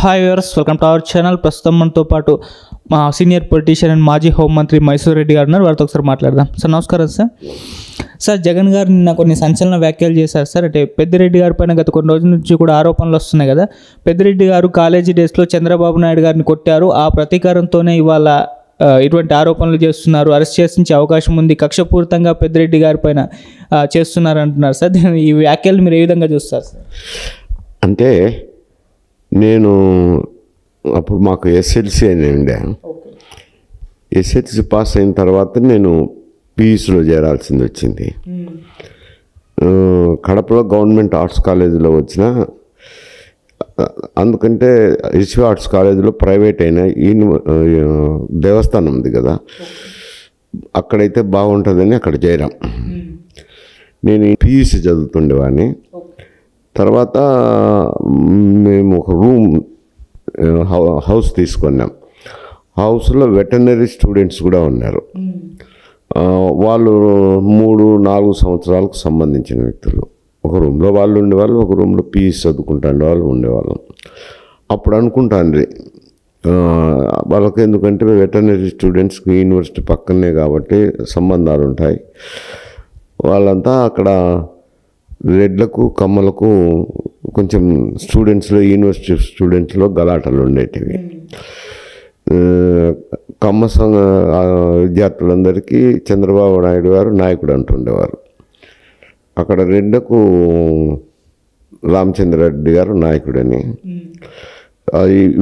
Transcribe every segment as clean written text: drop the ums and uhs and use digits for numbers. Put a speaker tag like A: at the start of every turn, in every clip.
A: Hi viewers, welcome to our channel. ప్రస్తుతం మనతో పాటు మా సీనియర్ పొలిటీషియన్ అండ్ మాజీ హోంమంత్రి మైసూర్ రెడ్డి గారు ఉన్నారు. వారితో ఒకసారి మాట్లాడదాం. సార్ నమస్కారం. సార్ జగన్ గారు నిన్న కొన్ని సంచలన వ్యాఖ్యలు చేశారు సార్. అంటే పెద్దిరెడ్డి గారి పైన గత కొన్ని రోజుల నుంచి కూడా ఆరోపణలు వస్తున్నాయి కదా. పెద్దిరెడ్డి గారు కాలేజీ డేస్లో చంద్రబాబు నాయుడు గారిని కొట్టారు, ఆ ప్రతీకారంతోనే ఇవాళ ఇటువంటి ఆరోపణలు చేస్తున్నారు, అరెస్ట్ చేసించే అవకాశం ఉంది, కక్షపూరితంగా పెద్దిరెడ్డి గారి పైన చేస్తున్నారు అంటున్నారు సార్. ఈ వ్యాఖ్యలు మీరు ఏ విధంగా చూస్తారు సార్?
B: అంటే నేను అప్పుడు మాకు ఎస్ఎల్సి అని ఉండే, ఎస్ఎల్సి పాస్ అయిన తర్వాత నేను పీయూసీలో చేరాల్సింది వచ్చింది. కడపలో గవర్నమెంట్ ఆర్ట్స్ కాలేజీలో వచ్చిన, అందుకంటే ఎస్వి ఆర్ట్స్ కాలేజీలో ప్రైవేట్ అయిన దేవస్థానం ఉంది కదా, అక్కడైతే బాగుంటుందని అక్కడ చేరాం. నేను పీయూసీ చదువుతుండేవాడిని. తర్వాత మేము ఒక రూమ్ హౌస్ తీసుకున్నాం. హౌస్లో వెటర్నరీ స్టూడెంట్స్ కూడా ఉన్నారు. వాళ్ళు 3-4 సంవత్సరాలకు సంబంధించిన వ్యక్తులు. ఒక రూమ్లో వాళ్ళు ఉండేవాళ్ళు, ఒక రూమ్లో పీయూసీ చదువుకుంటాండే వాళ్ళు ఉండేవాళ్ళం. అప్పుడు అనుకుంటాండ్రి వాళ్ళకి, ఎందుకంటే వెటర్నరీ స్టూడెంట్స్కి యూనివర్సిటీ పక్కనే కాబట్టి సంబంధాలు ఉంటాయి. వాళ్ళంతా అక్కడ రెడ్లకు కమ్మలకు కొంచెం స్టూడెంట్స్లో, యూనివర్సిటీ స్టూడెంట్స్లో గలాటలు ఉండేటివి. కమ్మ సంఘ విద్యార్థులందరికీ చంద్రబాబు నాయుడు గారు నాయకుడు అంటుండేవారు. అక్కడ రెడ్లకు రామచంద్రారెడ్డి గారు నాయకుడని.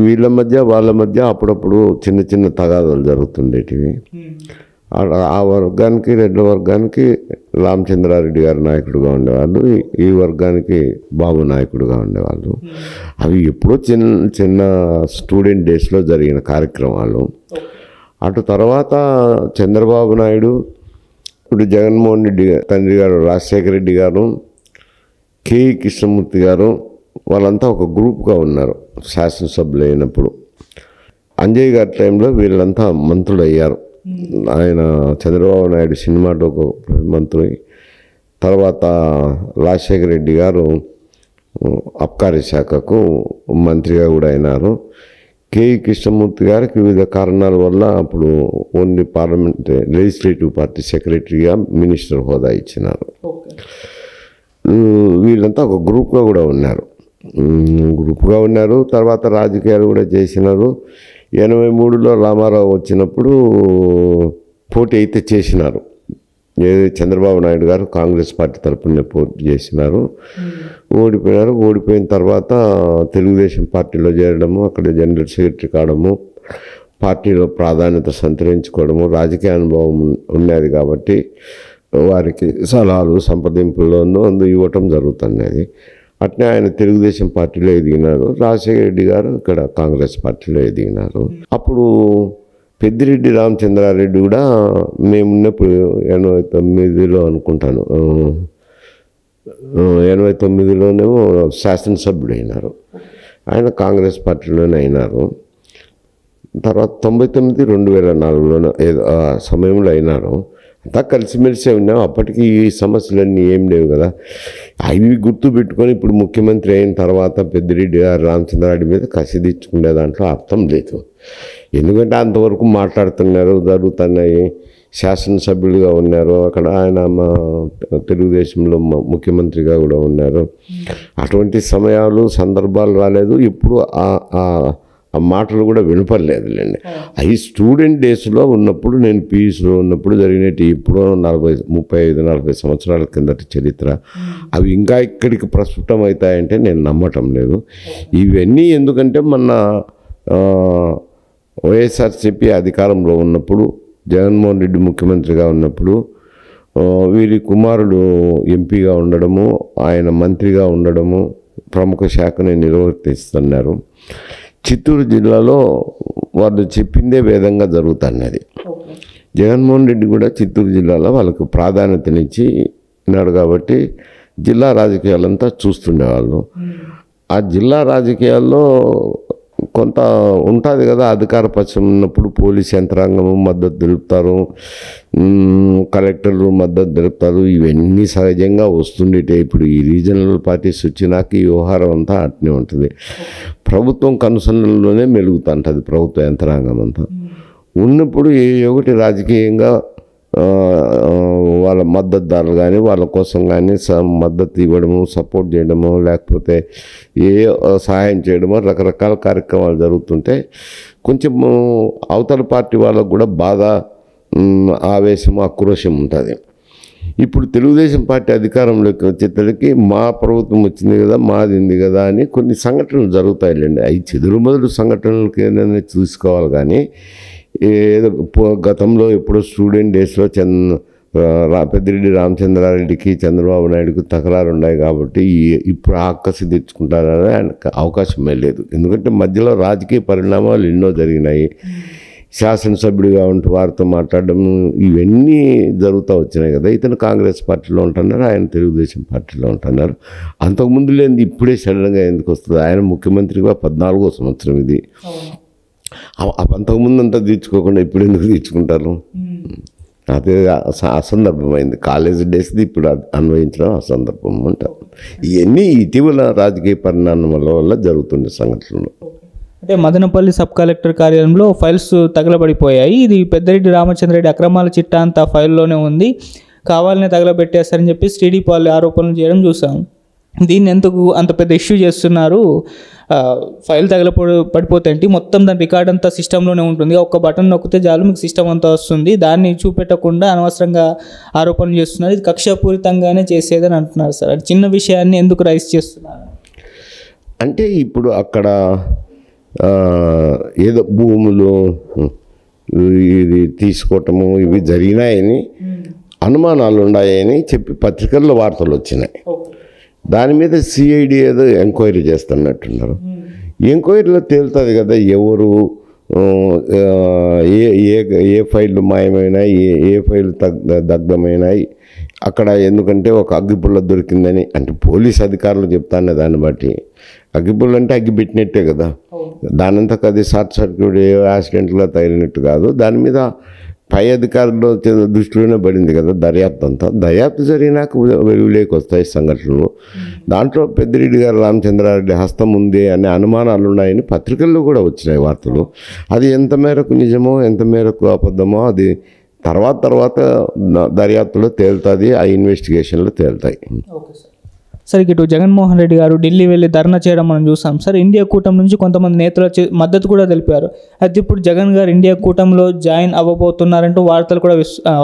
B: వీళ్ళ మధ్య వాళ్ళ మధ్య అప్పుడప్పుడు చిన్న చిన్న తగాదాలు జరుగుతుండేటివి. ఆ వర్గానికి, రెడ్ల వర్గానికి రామచంద్రారెడ్డి గారు నాయకుడుగా ఉండేవాళ్ళు, ఈ వర్గానికి బాబు నాయకుడుగా ఉండేవాళ్ళు. అవి ఎప్పుడో చిన్న స్టూడెంట్ డేస్లో జరిగిన కార్యక్రమాలు. అటు తర్వాత చంద్రబాబు నాయుడు, ఇప్పుడు జగన్మోహన్ రెడ్డి తండ్రి గారు రాజశేఖర రెడ్డి గారు, కేఈ కృష్ణమూర్తి గారు, వాళ్ళంతా ఒక గ్రూప్గా ఉన్నారు శాసనసభ్యులు అయినప్పుడు. అంజయ్ గారి టైంలో వీళ్ళంతా మంత్రులు అయ్యారు. ఆయన చంద్రబాబు నాయుడు సినిమాటోకు మంత్రి, తర్వాత రాజశేఖర రెడ్డి గారు అబ్కారీ శాఖకు మంత్రిగా కూడా అయినారు. కేఈ కృష్ణమూర్తి గారికి వివిధ కారణాల వల్ల అప్పుడు ఓన్లీ పార్లమెంట్ లెజిస్లేటివ్ పార్టీ సెక్రటరీగా మినిస్టర్ హోదా ఇచ్చినారు. వీళ్ళంతా ఒక గ్రూప్గా కూడా ఉన్నారు. తర్వాత రాజకీయాలు కూడా చేసినారు. 83లో రామారావు వచ్చినప్పుడు పోటీ అయితే చేసినారు. చంద్రబాబు నాయుడు గారు కాంగ్రెస్ పార్టీ తరపున పోటీ చేసినారు, ఓడిపోయినారు. ఓడిపోయిన తర్వాత తెలుగుదేశం పార్టీలో చేరడము, అక్కడ జనరల్ సెక్రటరీ కావడము, పార్టీలో ప్రాధాన్యత సంతరించుకోవడము, రాజకీయ అనుభవం ఉన్నది కాబట్టి వారికి సలహాలు సంప్రదింపుల్లోనూ ఇవ్వటం జరుగుతున్నది. అట్నే ఆయన తెలుగుదేశం పార్టీలో ఎదిగినారు. రాజశేఖర రెడ్డి గారు ఇక్కడ కాంగ్రెస్ పార్టీలో ఎదిగినారు. అప్పుడు పెద్దిరెడ్డి రామచంద్రారెడ్డి కూడా మేమున్నప్పుడు 89లో అనుకుంటాను, 89లోనేమో శాసనసభ్యుడు అయినారు. ఆయన కాంగ్రెస్ పార్టీలోనే అయినారు. తర్వాత 99, 2004లోనో ఏదో సమయంలో అయినారు. అంతా కలిసిమెలిసే ఉన్నాం. అప్పటికి ఈ సమస్యలన్నీ ఏం లేవు కదా. అవి గుర్తు పెట్టుకొని ఇప్పుడు ముఖ్యమంత్రి అయిన తర్వాత పెద్దిరెడ్డి గారు రామచంద్రారెడ్డి మీద కసి తెచ్చుకునే దాంట్లో అర్థం లేదు. ఎందుకంటే అంతవరకు మాట్లాడుతున్నారు, జరుగుతున్నాయి, శాసనసభ్యులుగా ఉన్నారు. అక్కడ ఆయన మా తెలుగుదేశంలో ముఖ్యమంత్రిగా కూడా ఉన్నారు. అటువంటి సమయాలు, సందర్భాలు రాలేదు. ఇప్పుడు ఆ మాటలు కూడా వినపడలేదులేండి. అవి స్టూడెంట్ డేస్లో ఉన్నప్పుడు, నేను పీయూసీలో ఉన్నప్పుడు జరిగినట్టు, ఇప్పుడు 35-40 సంవత్సరాల కిందటి చరిత్ర. అవి ఇంకా ఇక్కడికి ప్రస్ఫుటం అవుతాయంటే నేను నమ్మటం లేదు. ఇవన్నీ ఎందుకంటే మొన్న వైఎస్ఆర్సీపీ అధికారంలో ఉన్నప్పుడు, జగన్మోహన్ రెడ్డి ముఖ్యమంత్రిగా ఉన్నప్పుడు, వీరి కుమారుడు ఎంపీగా ఉండడము, ఆయన మంత్రిగా ఉండడము, ప్రముఖ శాఖని నిర్వర్తిస్తున్నారు. చిత్తూరు జిల్లాలో వాళ్ళు చెప్పిందే వేదంగా జరుగుతున్నది. జగన్మోహన్ రెడ్డి కూడా చిత్తూరు జిల్లాలో వాళ్ళకు ప్రాధాన్యతనిచ్చి ఉన్నాడు కాబట్టి జిల్లా రాజకీయాలంతా చూస్తుండేవాళ్ళు. ఆ జిల్లా రాజకీయాల్లో కొంత ఉంటుంది కదా, అధికార పక్షం ఉన్నప్పుడు పోలీస్ యంత్రాంగము మద్దతు తెలుపుతారు, కలెక్టర్లు మద్దతు తెలుపుతారు, ఇవన్నీ సహజంగా వస్తుండేటే. ఇప్పుడు ఈ రీజనల్ పార్టీస్ వచ్చినాక ఈ వ్యవహారం అంతా అట్నే ఉంటుంది. ప్రభుత్వం కనుసన్నల్లోనే మెలుగుతుంటుంది ప్రభుత్వ యంత్రాంగం అంతా ఉన్నప్పుడు ఒకటి రాజకీయంగా వాళ్ళ మద్దతుదారులు కానీ వాళ్ళ కోసం కానీ మద్దతు ఇవ్వడము, సపోర్ట్ చేయడము, లేకపోతే సహాయం చేయడము, రకరకాల కార్యక్రమాలు జరుగుతుంటే కొంచెం అవతల పార్టీ వాళ్ళకు కూడా బాధ, ఆవేశం, ఆక్రోశం ఉంటుంది. ఇప్పుడు తెలుగుదేశం పార్టీ అధికారంలోకి వచ్చేసరికి మా ప్రభుత్వం వచ్చింది కదా, మాది ఉంది కదా అని కొన్ని సంఘటనలు జరుగుతాయిలేండి. అవి చెదురుమదురు సంఘటనలకి ఏదైనా చూసుకోవాలి. కానీ ఏదో గతంలో ఎప్పుడో స్టూడెంట్ డేస్లో పెద్దిరెడ్డి రామచంద్రారెడ్డికి చంద్రబాబు నాయుడుకి తకరారు ఉన్నాయి కాబట్టి ఇప్పుడు ఆకసి తెచ్చుకుంటారని ఆయనకు అవకాశమే లేదు. ఎందుకంటే మధ్యలో రాజకీయ పరిణామాలు ఎన్నో జరిగినాయి. శాసనసభ్యుడిగా ఉంటూ వారితో మాట్లాడడం ఇవన్నీ జరుగుతూ వచ్చినాయి కదా. ఇతను కాంగ్రెస్ పార్టీలో ఉంటున్నారు, ఆయన తెలుగుదేశం పార్టీలో ఉంటున్నారు. అంతకుముందు లేనిది ఇప్పుడే సడన్గా ఎందుకు వస్తుంది? ఆయన ముఖ్యమంత్రిగా 14వ సంవత్సరం ఇది. అంతకుముందు అంతా తీర్చుకోకుండా ఇప్పుడు ఎందుకు తీర్చుకుంటారు? అదే అసందర్భమైంది. కాలేజీ డేస్ది ఇప్పుడు అన్వయించడం అసందర్భం అంటారు. ఇవన్నీ ఇటీవల రాజకీయ పరిణామాల వల్ల జరుగుతున్న సంఘటనలు.
A: అంటే మదనపల్లి సబ్ కలెక్టర్ కార్యాలయంలో ఫైల్స్ తగలబడిపోయాయి. ఇది పెద్దిరెడ్డి రామచంద్రరెడ్డి అక్రమాల చిట్టా అంతా ఫైల్లోనే ఉంది, కావాలనే తగలబెట్టేస్తారని చెప్పి టీడీపీ ఆరోపణలు చేయడం చూసాం. దీన్ని ఎందుకు అంత పెద్ద ఇష్యూ చేస్తున్నారు? ఫైల్ పడిపోతే మొత్తం దాని రికార్డ్ అంతా సిస్టంలోనే ఉంటుంది, ఒక్క బటన్ నొక్కితే చాలు మీకు సిస్టమ్ అంతా వస్తుంది, దాన్ని చూపెట్టకుండా అనవసరంగా ఆరోపణలు చేస్తున్నారు. ఇది కక్షపూరితంగానే చేసేదని అంటున్నారు సార్. అది చిన్న విషయాన్ని ఎందుకు రైస్ చేస్తున్నారు?
B: అంటే ఇప్పుడు అక్కడ ఏదో భూములు ఇది తీసుకోవటము ఇవి జరిగినాయని అనుమానాలు ఉన్నాయని చెప్పి పత్రికల్లో వార్తలు వచ్చినాయి. దాని మీద సిఐడి ఏదో ఎంక్వైరీ చేస్తున్నట్టున్నారు. ఎంక్వైరీలో తేలుతుంది కదా ఎవరు ఏ ఫైళ్ళు మాయమైనాయి, ఏ ఫైళ్ళు దగ్ధమైనాయి అక్కడ. ఎందుకంటే ఒక అగ్గిపుల్ల దొరికిందని అంటే పోలీస్ అధికారులు చెప్తానే దాన్ని బట్టి. అగ్గిపుల్ల అంటే అగ్గి పెట్టినట్టే కదా, దానంతకు అది షార్ట్ సర్క్యూట్ యాక్సిడెంట్గా తగిలినట్టు కాదు. దాని మీద పై అధికారులు దృష్టిలోనే పడింది కదా దర్యాప్తు అంతా. దర్యాప్తు జరిగినాక వెలుగులోకి వస్తాయి సంఘటనలు. దాంట్లో పెద్దిరెడ్డి గారు రామచంద్రారెడ్డి హస్తం ఉంది అనే అనుమానాలు ఉన్నాయని పత్రికల్లో కూడా వచ్చినాయి వార్తలు. అది ఎంత మేరకు నిజమో ఎంత మేరకు అబద్ధమో అది తర్వాత దర్యాప్తులో తేలుతుంది, ఆ ఇన్వెస్టిగేషన్లో తేలుతాయి.
A: సార్ ఇటు జగన్మోహన్ రెడ్డి గారు ఢిల్లీ వెళ్ళి ధర్నా చేయడం మనం చూసాం సార్. ఇండియా కూటమి నుంచి కొంతమంది నేతలు మద్దతు కూడా తెలిపారు. అయితే ఇప్పుడు జగన్ గారు ఇండియా కూటమిలో జాయిన్ అవ్వబోతున్నారంటూ వార్తలు కూడా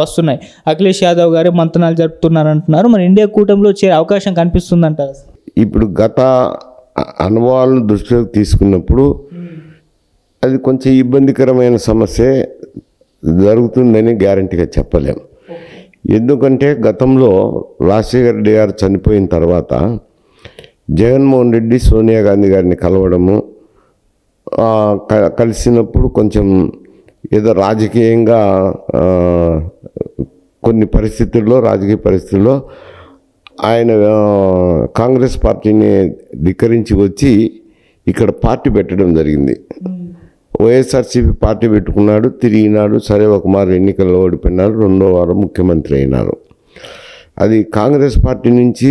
A: వస్తున్నాయి. అఖిలేష్ యాదవ్ గారే మంతనాలు జరుపుతున్నారంటున్నారు. మరి ఇండియా కూటమిలో చేరే అవకాశం కనిపిస్తుందంటారు?
B: ఇప్పుడు గత అనుభవాలను దృష్టిలోకి తీసుకున్నప్పుడు అది కొంచెం ఇబ్బందికరమైన సమస్య జరుగుతుందని గ్యారంటీగా చెప్పలేం. ఎందుకంటే గతంలో రాజశేఖర రెడ్డి గారు చనిపోయిన తర్వాత జగన్మోహన్ రెడ్డి సోనియా గాంధీ గారిని కలవడము, కలిసినప్పుడు కొంచెం ఏదో రాజకీయంగా కొన్ని రాజకీయ పరిస్థితుల్లో ఆయన కాంగ్రెస్ పార్టీని ధిక్కరించి వచ్చి ఇక్కడ పార్టీ పెట్టడం జరిగింది. వైఎస్ఆర్సీపీ పార్టీ పెట్టుకున్నాడు, తిరిగినాడు. సరే ఒక మారు ఎన్నికల్లో ఓడిపోయినాడు, రెండో వారం ముఖ్యమంత్రి అయినారు. అది కాంగ్రెస్ పార్టీ నుంచి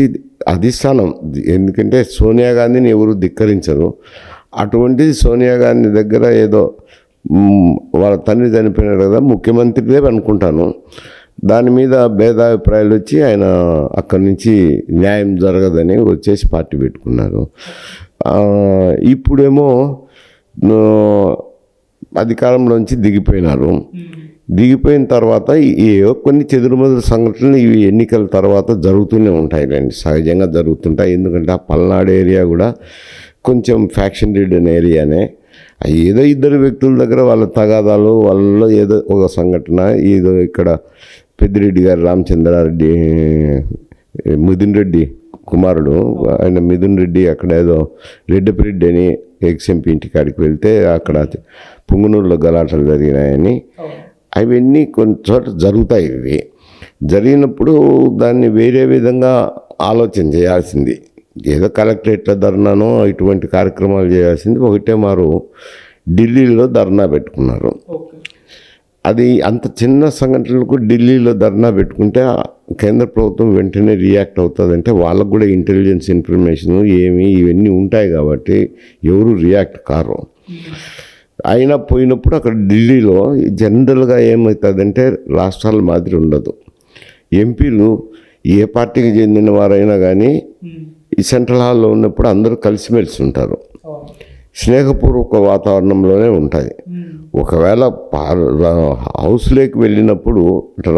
B: అధిష్టానం. ఎందుకంటే సోనియా గాంధీని ఎవరు ధిక్కరించరు. అటువంటిది సోనియా గాంధీ దగ్గర ఏదో వాళ్ళ తండ్రి చనిపోయినాడు కదా, ముఖ్యమంత్రిదే అనుకుంటాను, దాని మీద భేదాభిప్రాయాలు వచ్చి ఆయన అక్కడి నుంచి న్యాయం జరగదని వచ్చేసి పార్టీ పెట్టుకున్నారు. ఇప్పుడేమో అధికారంలోంచి దిగిపోయినారు. దిగిపోయిన తర్వాత కొన్ని చెదురుమదురు సంఘటనలు ఇవి ఎన్నికల తర్వాత జరుగుతూనే ఉంటాయి, సహజంగా జరుగుతుంటాయి. ఎందుకంటే ఆ పల్నాడు ఏరియా కూడా కొంచెం ఫ్యాక్షన్ రిడెన్ ఏరియానే. ఏదో ఇద్దరు వ్యక్తుల దగ్గర వాళ్ళ తగాదాలు, వాళ్ళలో ఏదో ఒక సంఘటన. ఏదో ఇక్కడ పెద్దిరెడ్డి గారు రామచంద్రారెడ్డి మిథున్ రెడ్డి కుమారుడు, ఆయన మిథున్ రెడ్డి అక్కడ ఏదో రెడ్డిరెడ్డి అని ఎక్స్ఎంపీ ఇంటికాడికి వెళ్తే అక్కడ పుంగనూరులో గలాటలు జరిగినాయని, అవన్నీ కొన్ని చోట జరుగుతాయి. ఇవి జరిగినప్పుడు దాన్ని వేరే విధంగా ఆలోచన చేయాల్సింది. ఏదో కలెక్టరేట్లో ధర్నానో ఇటువంటి కార్యక్రమాలు చేయాల్సింది ఒకటే మారు ఢిల్లీలో ధర్నా పెట్టుకున్నారు. అది అంత చిన్న సంఘటనలకు ఢిల్లీలో ధర్నా పెట్టుకుంటే కేంద్ర ప్రభుత్వం వెంటనే రియాక్ట్ అవుతుందంటే వాళ్ళకు కూడా ఇంటెలిజెన్స్ ఇన్ఫర్మేషన్ ఇవన్నీ ఉంటాయి కాబట్టి ఎవరు రియాక్ట్ కారు. అయినా పోయినప్పుడు అక్కడ ఢిల్లీలో జనరల్గా ఏమవుతుందంటే రాష్ట్రాల మాదిరి ఉండదు. ఎంపీలు ఏ పార్టీకి చెందిన వారైనా కానీ ఈ సెంట్రల్ హాల్లో ఉన్నప్పుడు అందరూ కలిసిమెలిసి ఉంటారు, స్నేహపూర్వక వాతావరణంలోనే ఉంటుంది. ఒకవేళ హౌస్లోకి వెళ్ళినప్పుడు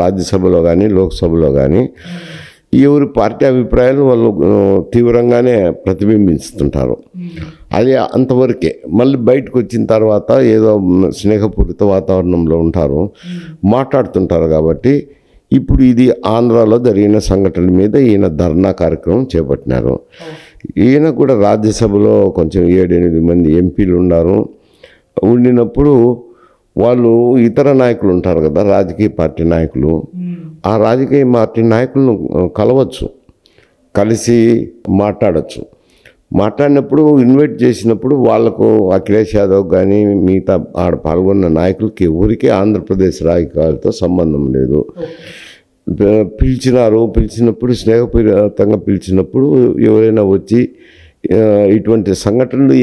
B: రాజ్యసభలో కానీ లోక్సభలో కానీ ఎవరి పార్టీ అభిప్రాయాలు వాళ్ళు తీవ్రంగానే ప్రతిబింబిస్తుంటారు. అది అంతవరకే. మళ్ళీ బయటకు వచ్చిన తర్వాత ఏదో స్నేహపూరిత వాతావరణంలో ఉంటారు, మాట్లాడుతుంటారు. కాబట్టి ఇప్పుడు ఇది ఆంధ్రాలో జరిగిన సంఘటనల మీద ఈయన ధర్నా కార్యక్రమం చేపట్టినారు. ఈయన కూడా రాజ్యసభలో కొంచెం 7-8 మంది ఎంపీలు ఉన్నారు. ఉండినప్పుడు వాళ్ళు ఇతర నాయకులు ఉంటారు కదా, రాజకీయ పార్టీ నాయకులు. ఆ రాజకీయ పార్టీ నాయకులను కలవచ్చు, కలిసి మాట్లాడచ్చు. మాట్లాడినప్పుడు ఇన్వైట్ చేసినప్పుడు వాళ్ళకు అఖిలేష్ యాదవ్ కానీ మిగతా ఆడ పాల్గొన్న నాయకులకి ఎవరికి ఆంధ్రప్రదేశ్ రాజకీయాలతో సంబంధం లేదు. పిలిచినప్పుడు స్నేహపూరితంగా పిలిచినప్పుడు ఎవరైనా వచ్చి ఇటువంటి సంఘటనలు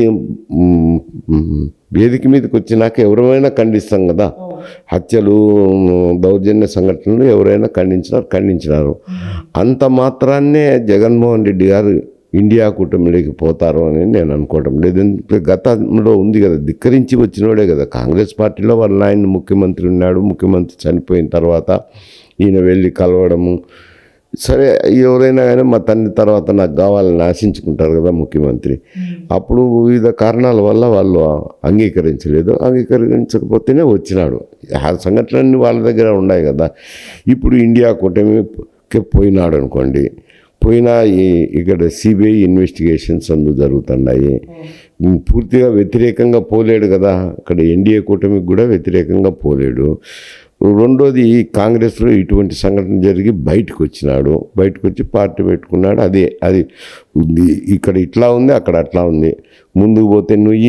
B: వేదిక మీదకి వచ్చినాక ఎవరైనా ఖండిస్తాం కదా. హత్యలు, దౌర్జన్య సంఘటనలు ఎవరైనా ఖండించినారు. అంత మాత్రాన్నే జగన్మోహన్ రెడ్డి గారు ఇండియా కూటమిలోకి పోతారు అని నేను అనుకోవడం లేదు. గతంలో ఉంది కదా, ధిక్కరించి వచ్చినోడే కదా. కాంగ్రెస్ పార్టీలో వాళ్ళ ఆయన ముఖ్యమంత్రి ఉన్నాడు, ముఖ్యమంత్రి చనిపోయిన తర్వాత ఈయన వెళ్ళి కలవడము. సరే, ఎవరైనా కానీ మా తండ్రి తర్వాత నాకు కావాలని ఆశించుకుంటారు కదా ముఖ్యమంత్రి. అప్పుడు వివిధ కారణాల వల్ల వాళ్ళు అంగీకరించకపోతేనే వచ్చినాడు. ఆ సంఘటనలన్నీ వాళ్ళ దగ్గర ఉన్నాయి కదా. ఇప్పుడు ఇండియా కూటమికి పోయినాడు అనుకోండి, పోయినా ఇక్కడ సిబిఐ ఇన్వెస్టిగేషన్స్ జరుగుతున్నాయి. పూర్తిగా వ్యతిరేకంగా పోలేడు కదా, అక్కడ ఎన్డీఏ కూటమికి కూడా వ్యతిరేకంగా పోలేడు. రెండోది, కాంగ్రెస్లో ఇటువంటి సంఘటన జరిగి బయటకు వచ్చి పార్టీ పెట్టుకున్నాడు. అది ఉంది. ఇక్కడ ఇట్లా ఉంది, అక్కడ అట్లా ఉంది. ముందుకు పోతే నువ్వు